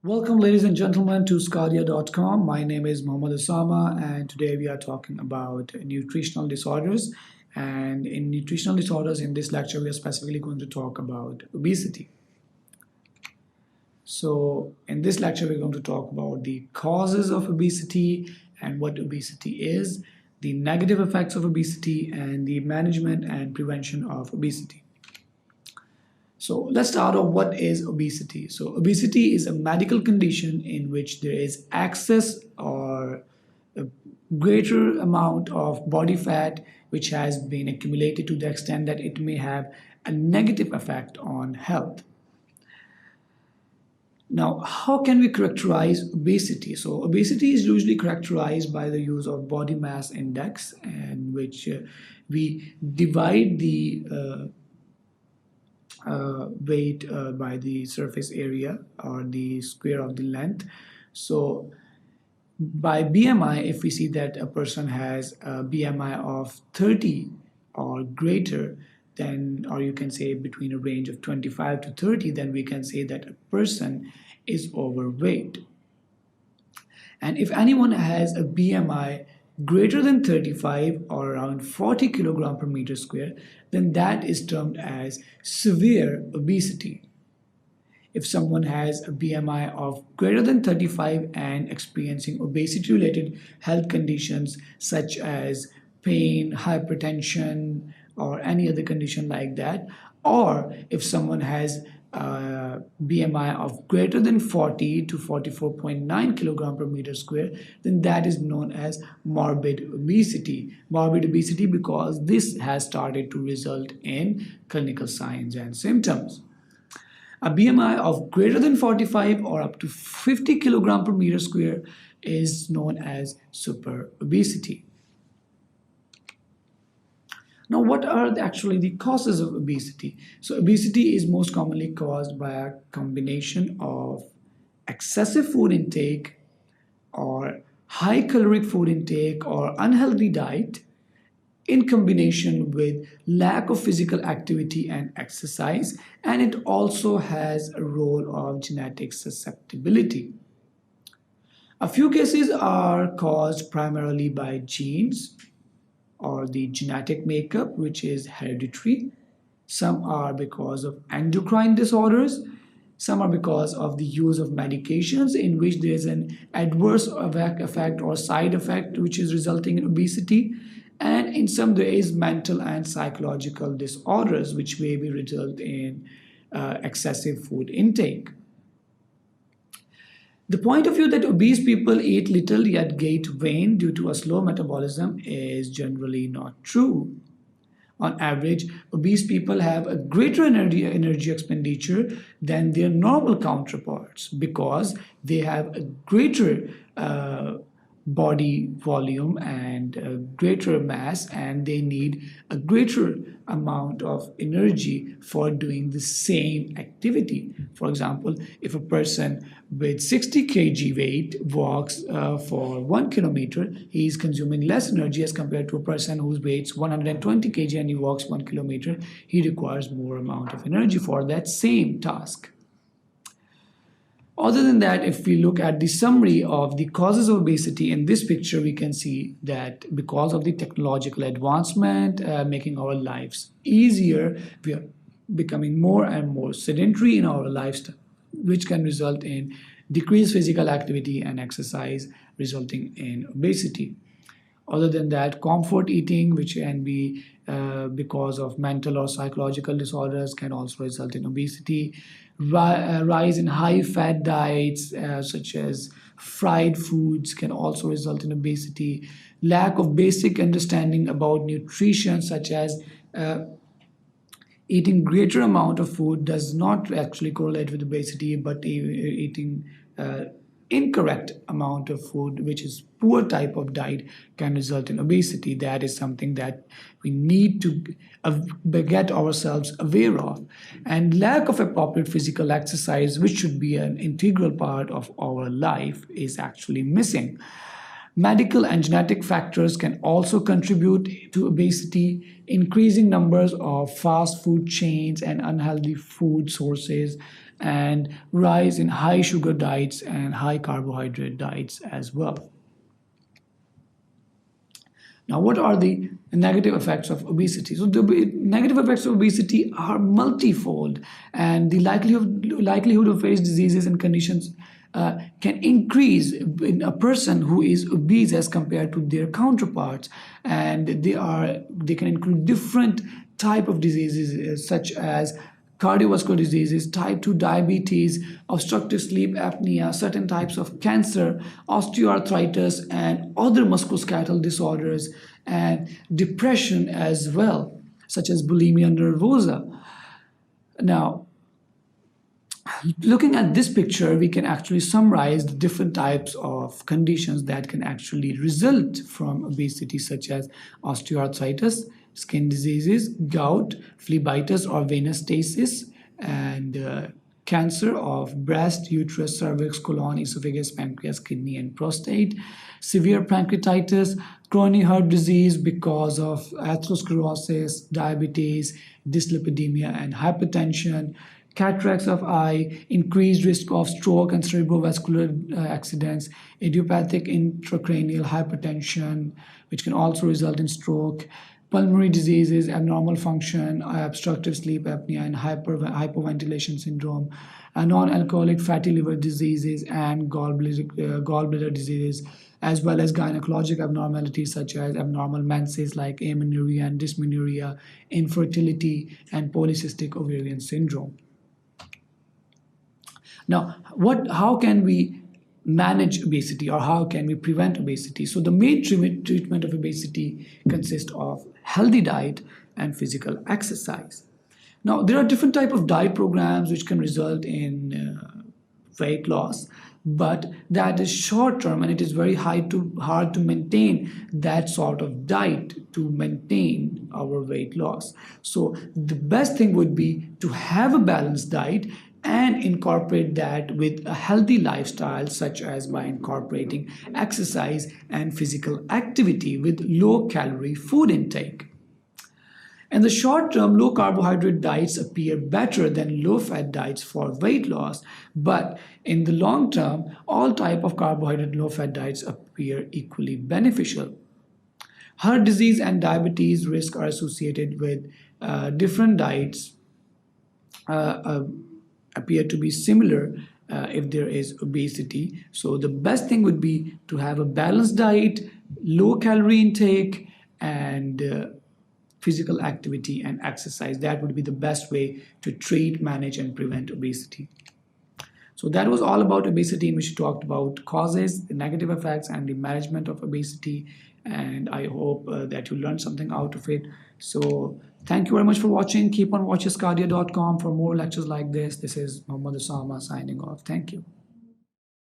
Welcome, ladies and gentlemen, to sqadia.com. My name is Mohammad Osama, and today we are talking about nutritional disorders. And in nutritional disorders, in this lecture, we are specifically going to talk about obesity. So, in this lecture, we're going to talk about the causes of obesity and what obesity is, the negative effects of obesity, and the management and prevention of obesity. So let's start off. What is obesity? So obesity is a medical condition in which there is excess or a greater amount of body fat which has been accumulated to the extent that it may have a negative effect on health. Now, how can we characterize obesity? So obesity is usually characterized by the use of body mass index, in which we divide the weight by the surface area or the square of the length. So by BMI, if we see that a person has a BMI of 30 or greater, then, or you can say between a range of 25 to 30, then we can say that a person is overweight. And if anyone has a BMI greater than 35 or around 40 kilogram per meter square, then that is termed as severe obesity. If someone has a BMI of greater than 35 and experiencing obesity related health conditions such as pain, hypertension, or any other condition like that, or if someone has a BMI of greater than 40 to 44.9 kilogram per meter square, then that is known as morbid obesity. Morbid obesity because this has started to result in clinical signs and symptoms. A BMI of greater than 45 or up to 50 kilogram per meter square is known as super obesity. Now, what are actually the causes of obesity? So obesity is most commonly caused by a combination of excessive food intake or high caloric food intake or unhealthy diet in combination with lack of physical activity and exercise, and it also has a role of genetic susceptibility. A few cases are caused primarily by genes or the genetic makeup, which is hereditary. Some are because of endocrine disorders. Some are because of the use of medications in which there is an adverse effect or side effect which is resulting in obesity. And in some there is mental and psychological disorders which may be result in excessive food intake. The point of view that obese people eat little yet gain weight due to a slow metabolism is generally not true. On average, obese people have a greater energy expenditure than their normal counterparts because they have a greater body volume and a greater mass, and they need a greater amount of energy for doing the same activity. For example, if a person with 60 kg weight walks for 1 kilometer, he is consuming less energy as compared to a person whose weighs 120 kg and he walks 1 kilometer. He requires more amount of energy for that same task. Other than that, if we look at the summary of the causes of obesity in this picture, we can see that because of the technological advancement, making our lives easier, we are becoming more and more sedentary in our lifestyle, which can result in decreased physical activity and exercise, resulting in obesity. Other than that, comfort eating, which can be because of mental or psychological disorders, can also result in obesity. Rise in high-fat diets such as fried foods can also result in obesity. Lack of basic understanding about nutrition, such as eating greater amount of food does not actually correlate with obesity, but eating incorrect amount of food, which is poor type of diet, can result in obesity. That is something that we need to get ourselves aware of. And lack of appropriate physical exercise, which should be an integral part of our life, is actually missing. Medical and genetic factors can also contribute to obesity. Increasing numbers of fast food chains and unhealthy food sources and rise in high sugar diets and high carbohydrate diets as well. Now, what are the negative effects of obesity? So, the negative effects of obesity are multifold, and the likelihood of various diseases and conditions can increase in a person who is obese as compared to their counterparts, and they can include different type of diseases such as cardiovascular diseases, type 2 diabetes, obstructive sleep apnea, certain types of cancer, osteoarthritis, and other musculoskeletal disorders, and depression as well, such as bulimia nervosa. Now, looking at this picture, we can actually summarize the different types of conditions that can actually result from obesity, such as osteoarthritis, skin diseases, gout, phlebitis or venous stasis, and cancer of breast, uterus, cervix, colon, esophagus, pancreas, kidney, and prostate, severe pancreatitis, chronic heart disease because of atherosclerosis, diabetes, dyslipidemia, and hypertension, cataracts of eye, increased risk of stroke and cerebrovascular accidents, idiopathic intracranial hypertension, which can also result in stroke, pulmonary diseases, abnormal function, obstructive sleep apnea, and hypoventilation syndrome, non-alcoholic fatty liver diseases, and gallbladder diseases, as well as gynecologic abnormalities such as abnormal menses like amenorrhea and dysmenorrhea, infertility, and polycystic ovarian syndrome. Now, how can we manage obesity, or how can we prevent obesity? So the main treatment of obesity consists of healthy diet and physical exercise. Now, there are different types of diet programs which can result in weight loss, but that is short term, and it is very hard to maintain that sort of diet to maintain our weight loss. So the best thing would be to have a balanced diet and incorporate that with a healthy lifestyle, such as by incorporating exercise and physical activity with low calorie food intake. In the short term, low carbohydrate diets appear better than low fat diets for weight loss, but in the long term, all type of carbohydrate low fat diets appear equally beneficial. Heart disease and diabetes risk are associated with different diets appear to be similar if there is obesity. So the best thing would be to have a balanced diet, low calorie intake, and physical activity and exercise. That would be the best way to treat, manage, and prevent obesity. So that was all about obesity, in which we talked about causes, the negative effects, and the management of obesity. And I hope that you learned something out of it. So thank you very much for watching. Keep on watching sqadia.com for more lectures like this. This is Muhammad Osama signing off. Thank you.